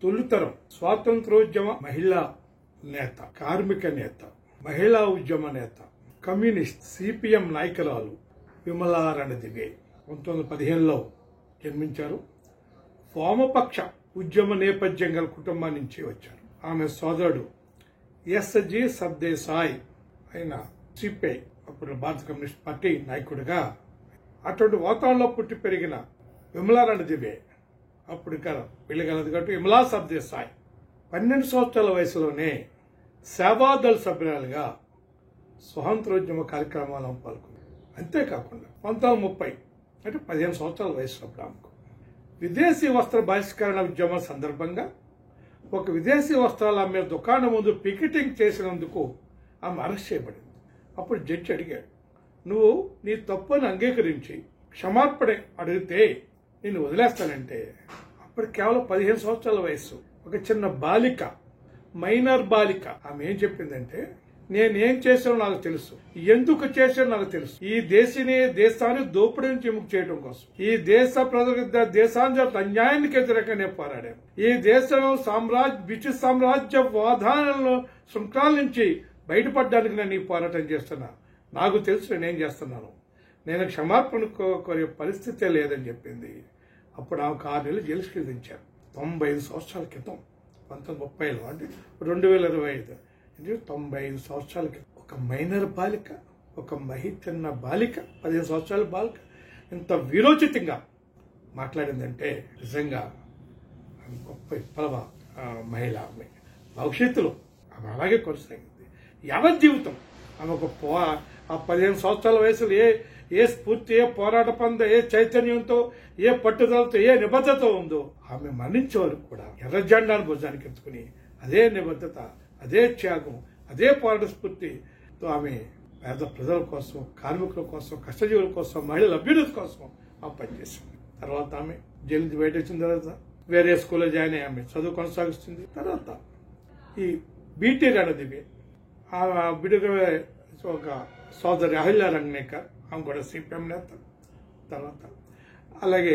తొలితరం స్వాతంత్రోద్యమ మహిళా నేత, కార్మిక నేత, మహిళా ఉద్యమ నేత, కమ్యూనిస్ట్ సిపిఎం నాయకురాలు విమలా రణదివే 1915లో జన్మించారు. వామపక్ష ఉద్యమ నేపథ్యం గల కుటుంబం నుంచి వచ్చారు. ఆమె సోదరుడు ఎస్జి సర్దేశాయ్ ఆయన సిపిఐ, అప్పుడు భారత కమ్యూనిస్ట్ పార్టీ నాయకుడిగా. అటువంటి వాతావరణంలో పుట్టి పెరిగిన విమలా రణదివే అప్పుడు ఇంకా పెళ్లిగలదు కాబట్టి విమలా సర్దేశాయ్ 12 సంవత్సరాల వయసులోనే సేవాదళ సభ్యురాలుగా స్వాతంత్రోద్యమ కార్యక్రమాలను పాల్గొంది. అంతేకాకుండా 1930 అంటే 15 సంవత్సరాల వయసులో ఆమెకు విదేశీ వస్త్ర బహిష్కరణ ఉద్యమం సందర్భంగా ఒక విదేశీ వస్త్రాల అమ్మే దుకాణం ముందు పికెటింగ్ చేసినందుకు ఆమె అరెస్ట్ చేయబడింది. అప్పుడు జడ్జి అడిగాడు, నువ్వు నీ తప్పును అంగీకరించి క్షమాపణ అడిగితే నేను వదిలేస్తానంటే, అప్పుడు కేవలం 15 సంవత్సరాల వయసు, ఒక చిన్న బాలిక, మైనర్ బాలిక. ఆమె ఏం చెప్పిందంటే, నేనేం చేశానో నాకు తెలుసు, ఎందుకు చేశానో నాకు తెలుసు. ఈ దేశాన్ని దోపిడీ నుంచి విముక్తి చేయడం కోసం, ఈ దేశ ప్రజల దేశాంతర అన్యాయానికి వ్యతిరేకంగా నేను పోరాడాను. ఈ దేశం బ్రిటిష్ సామ్రాజ్య వాదానంలో శృంఖలాల నుంచి బయటపడడానికి నేను ఈ పోరాటం చేస్తున్నా. నాకు తెలుసు నేనేం చేస్తున్నాను. నేను క్షమాపణ కోరే పరిస్థితే లేదని చెప్పింది. అప్పుడు ఆమెకు 6 నెలలు జైలు శిక్ష విధించారు. 95 సంవత్సరాల క్రితం, 1930లో, అంటే 2025, 95 సంవత్సరాల క్రితం ఒక మైనర్ బాలిక, ఒక చిన్న బాలిక, 15 సంవత్సరాల బాలిక ఇంత వీరోచితంగా మాట్లాడిందంటే నిజంగా గొప్ప విప్లవ మహిళ. ఆమె భవిష్యత్తులో ఆమె అలాగే కొనసాగింది. యావత్ జీవితం ఆమె ఒక 15 సంవత్సరాల వయసులో ఏ స్ఫూర్తి, ఏ పోరాట పంద, ఏ చైతన్యంతో, ఏ పట్టుదలతో, ఏ నిబద్ధత ఉందో ఆమె మరణించే వరకు కూడా ఎర్ర జెండాను భుజానికి ఎత్తుకుని అదే నిబద్ధత, అదే త్యాగం, అదే పోరాట స్ఫూర్తితో ఆమె పేద ప్రజల కోసం, కార్మికుల కోసం, కష్టజీవుల కోసం, మహిళల అభ్యున్నతి కోసం ఆమె పనిచేసింది. తర్వాత ఆమె జైలు నుంచి బయట వచ్చిన తర్వాత వేరే స్కూల్లో జాయిన్ అయ్యి ఆమె చదువు కొనసాగిస్తుంది. తర్వాత ఈ బీటీ రణదివే, ఆ బిడ్డగా ఒక సోదరి అహిల్య రంగనేకర్, ఆమె కూడా సిపిఎం నేత. తర్వాత అలాగే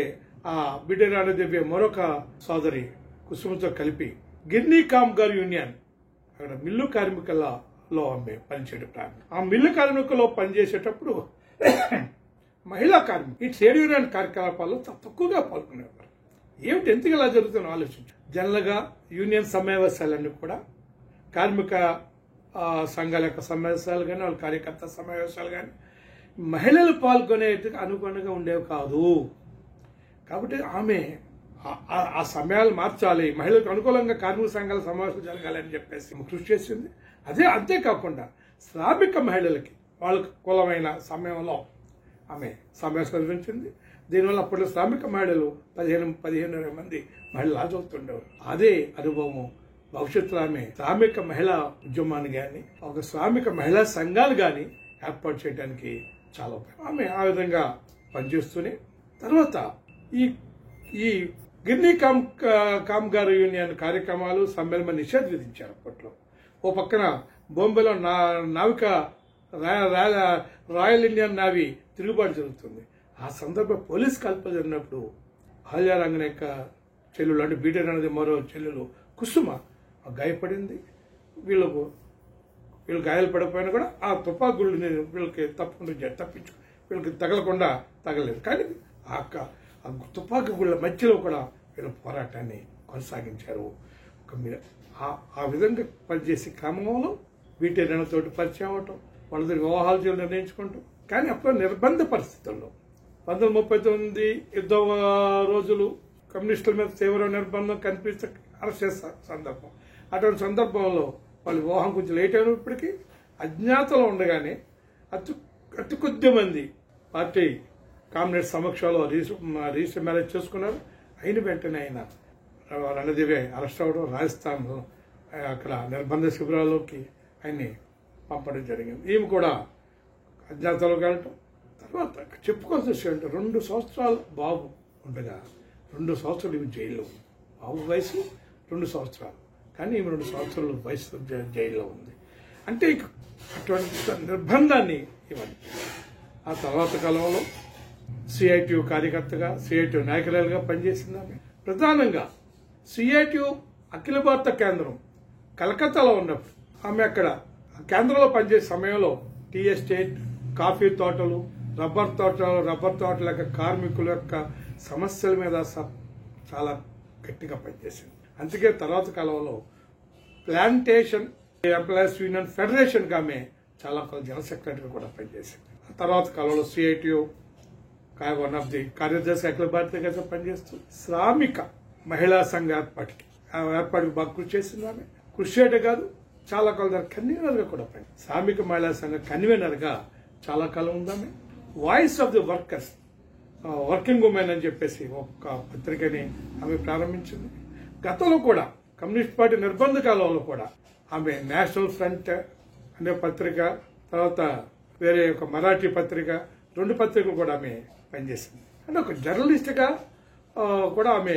ఆ బిడ్డ రణదివే మరొక సోదరి కుసుమతో కలిపి గిర్నీ కామ్గార్ యూనియన్, అక్కడ మిల్లు కార్మికులలో ఆమె పనిచేయడం ప్రారంభం. ఆ మిల్లు కార్మికుల్లో పనిచేసేటప్పుడు మహిళా కార్మికులు ఈ ట్రేడ్ యూనియన్ కార్యకలాపాల్లో తక్కువగా పాల్గొనేవారు. ఏమిటి, ఎందుకు ఇలా జరుగుతుందో ఆలోచించారు. జనరల్గా యూనియన్ సమావేశాలన్నీ కూడా కార్మిక సంఘాల యొక్క సమావేశాలు కానీ, వాళ్ళ కార్యకర్త సమావేశాలు కానీ మహిళలు పాల్గొనేందుకు అనుగుణంగా ఉండేవి కాదు. కాబట్టి ఆమె ఆ సమయాలు మార్చాలి, మహిళలకు అనుకూలంగా కార్మిక సంఘాల సమావేశం జరగాలని చెప్పేసి కృషి చేసింది. అంతేకాకుండా శ్రామిక మహిళలకి వాళ్ళకు కులమైన సమయంలో ఆమె సమావేశం నిర్వహించింది. దీనివల్ల అప్పట్లో శ్రామిక మహిళలు 15-20 మంది మహిళలు హాజరవుతుండేవారు. అదే అనుభవము భవిష్యత్తులో ఆమె శ్రామిక మహిళా ఉద్యమాన్ని కానీ, ఒక శ్రామిక మహిళా సంఘాలు కానీ ఏర్పాటు చేయడానికి చాలా ఉపయోగం. ఆమె ఆ విధంగా పనిచేస్తూనే తర్వాత ఈ గిర్నీ కామ్గార్ యూనియన్ కార్యక్రమాలు, సమ్మేళన నిషేధం విధించారు అప్పట్లో. ఓ పక్కన బొంబేలో నావిక రాయల్ ఇండియన్ నేవీ తిరుగుబాటు జరుగుతుంది. ఆ సందర్భంలో పోలీస్ కాల్పులు జరిగినప్పుడు అహిల్య రంగనేక చెల్లెలు, అంటే బీటీ రణదివే మరో చెల్లెలు కుసుమ గాయపడింది. వీళ్ళు గాయాలు పడిపోయినా కూడా ఆ తుపాకు గుళ్ళని వీళ్ళకి తప్పించు వీళ్ళకి తగలకుండా తగలేదు. కానీ ఆ తుపాకు గుళ్ళ మధ్యలో కూడా వీళ్ళ పోరాటాన్ని కొనసాగించారు. ఆ విధంగా పనిచేసే క్రమంలో బీటీ రణతోటి పరిచయం అవటం, వాళ్ళ వివాహాలు చేయాలని నిర్ణయించుకుంటాం. కానీ అప్పుడు నిర్బంధ పరిస్థితుల్లో 1939 యుద్ధ రోజులు కమ్యూనిస్టుల మీద తీవ్ర నిర్బంధం కనిపిస్తే అరెస్ట్ చేస్తారు సందర్భం. అటువంటి సందర్భంలో వాళ్ళ వివాహం కొంచెం లేట్ అయినప్పటికీ అజ్ఞాతలో ఉండగానే అతి కొద్ది మంది పార్టీ కామ్రేడ్ సమక్షంలో రిజిస్టర్ మ్యారేజ్ చేసుకున్నారు. అయిన వెంటనే ఆయన రణదివే అరెస్ట్ అవ్వడం, రాజస్థాన్లో అక్కడ నిర్బంధ శిబిరాల్లోకి ఆయన్ని పంపడం జరిగింది. ఈమె కూడా అజ్ఞాతంలోకి వెళ్ళటం. తర్వాత చెప్పుకోవాల్సిన విషయం, 2 సంవత్సరాలు బాబు ఉండగా 2 సంవత్సరాలు ఈమె జైల్లో ఉంది. బాబు వయసు 2 సంవత్సరాలు, కానీ ఈమె 2 సంవత్సరాల వయసు జైల్లో ఉంది. అంటే అటువంటి నిర్బంధాన్ని ఇవ్వండి. ఆ తర్వాత కాలంలో సిఐటియు కార్యకర్తగా, సిఐటియు నాయకురాలుగా పనిచేసింది ఆమె. ప్రధానంగా సిఐటియు అఖిల భారత కేంద్రం కలకత్తాలో ఉన్నప్పుడు ఆమె అక్కడ కేంద్రంలో పనిచేసే సమయంలో టీ ఎస్టేట్, కాఫీ తోటలు, రబ్బర్ తోటల యొక్క కార్మికుల యొక్క సమస్యల మీద చాలా గట్టిగా పనిచేసింది. అందుకే తర్వాత కాలంలో ప్లాంటేషన్ ఎంప్లాయీస్ యూనియన్ ఫెడరేషన్ గా ఆమె చాలా జనరల్ సెక్రటరీ కూడా పనిచేసింది. తర్వాత కాలంలో సిఐటియు వన్ ఆఫ్ ది కార్యదర్శి అఖిల భారతీయ పనిచేస్తూ శ్రామిక మహిళా సంఘ ఏర్పాటుకు బాగా కృషి చేసింది. ఆమె కృషి చేయడం కాదు, చాలా కాలం కన్వీనర్ గా కూడా పని, శ్రామిక మహిళా సంఘ కన్వీనర్ గా చాలా కాలం ఉందామె. Voice of the workers, working women అని చెప్పేసి ఒక పత్రికని ఆమె ప్రారంభించింది. గతంలో కూడా కమ్యూనిస్ట్ పార్టీ నిర్బంధ కాలంలో కూడా ఆమె నేషనల్ ఫ్రంట్ అనే పత్రిక, తర్వాత వేరే ఒక మరాఠీ పత్రిక, 2 పత్రికలు కూడా ఆమె పనిచేసింది. అంటే ఒక జర్నలిస్ట్ గా కూడా ఆమె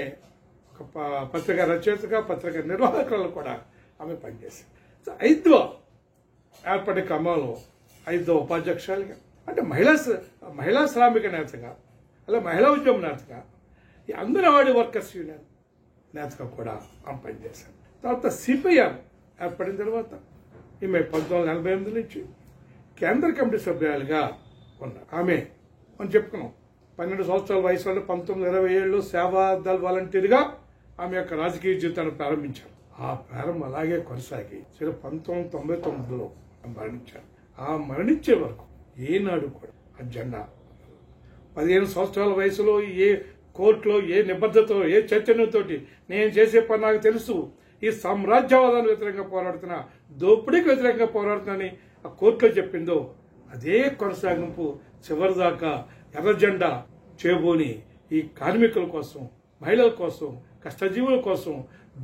ఒక పత్రిక రచయితగా, పత్రిక నిర్వాహకులు కూడా ఆమె పనిచేసింది. ఐదవ ఏర్పడే క్రమంలో 5వ ఉపాధ్యక్షులుగా, అంటే మహిళా శ్రామిక నేతగా, అలా మహిళా ఉద్యమ నేతగా, ఈ అంగన్వాడీ వర్కర్స్ యూనియన్ నేతగా కూడా ఆమె పనిచేశారు. తర్వాత సిపిఎం ఏర్పడిన తర్వాత ఈమె 1948 నుంచి కేంద్ర కమిటీ సభ్యులుగా ఉన్నారు. ఆమె మనం చెప్పుకున్నాం 12 సంవత్సరాల వయసులో 1927లో సేవాదళ్ వాలంటీర్గా ఆమె యొక్క రాజకీయ జీవితాన్ని ప్రారంభించారు. ఆ ప్రారంభం అలాగే కొనసాగి 1999లో మరణించారు. ఆ మరణించే వరకు ఏనాడు కూడా ఆ జెండా 15 సంవత్సరాల వయసులో ఏ కోర్టులో ఏ నిబద్ధతతో ఏ చైతన్యంతో నేను చేసే పని నాకు తెలుసు, ఈ సామ్రాజ్యవాదానికి వ్యతిరేకంగా పోరాడుతున్నా, దోపిడీకి వ్యతిరేకంగా పోరాడుతున్నా ఆ కోర్టులో చెప్పిందో అదే కొనసాగింపు చివరిదాకా ఎర్ర జెండా చేబోని ఈ కార్మికుల కోసం, మహిళల కోసం, కష్టజీవుల కోసం,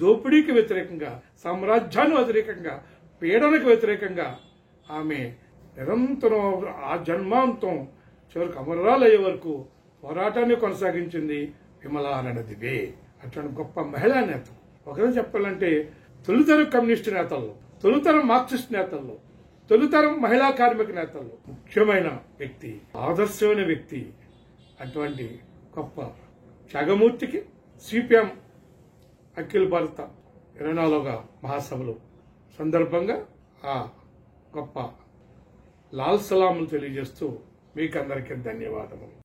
దోపిడీకి వ్యతిరేకంగా, సామ్రాజ్యానికి వ్యతిరేకంగా, పీడనకు వ్యతిరేకంగా ఆమె నిరంతరం ఆ జన్మాంతం చివరికి అమరాలయ్యే వరకు పోరాటాన్ని కొనసాగించింది విమలానందదివే. అటువంటి గొప్ప మహిళా నేత. ఒకరు చెప్పాలంటే తొలితరం కమ్యూనిస్టు నేతల్లో, తొలితరం మార్క్సిస్ట్ నేతల్లో, తొలితరం మహిళా కార్మిక నేతల్లో ముఖ్యమైన వ్యక్తి, ఆదర్శమైన వ్యక్తి. అటువంటి గొప్ప త్యాగమూర్తికి సిపిఎం అఖిల భారత 24వ మహాసభలు సందర్భంగా ఆ గొప్ప లాల్ సలాములు తెలియజేస్తూ మీకందరికీ ధన్యవాదములు.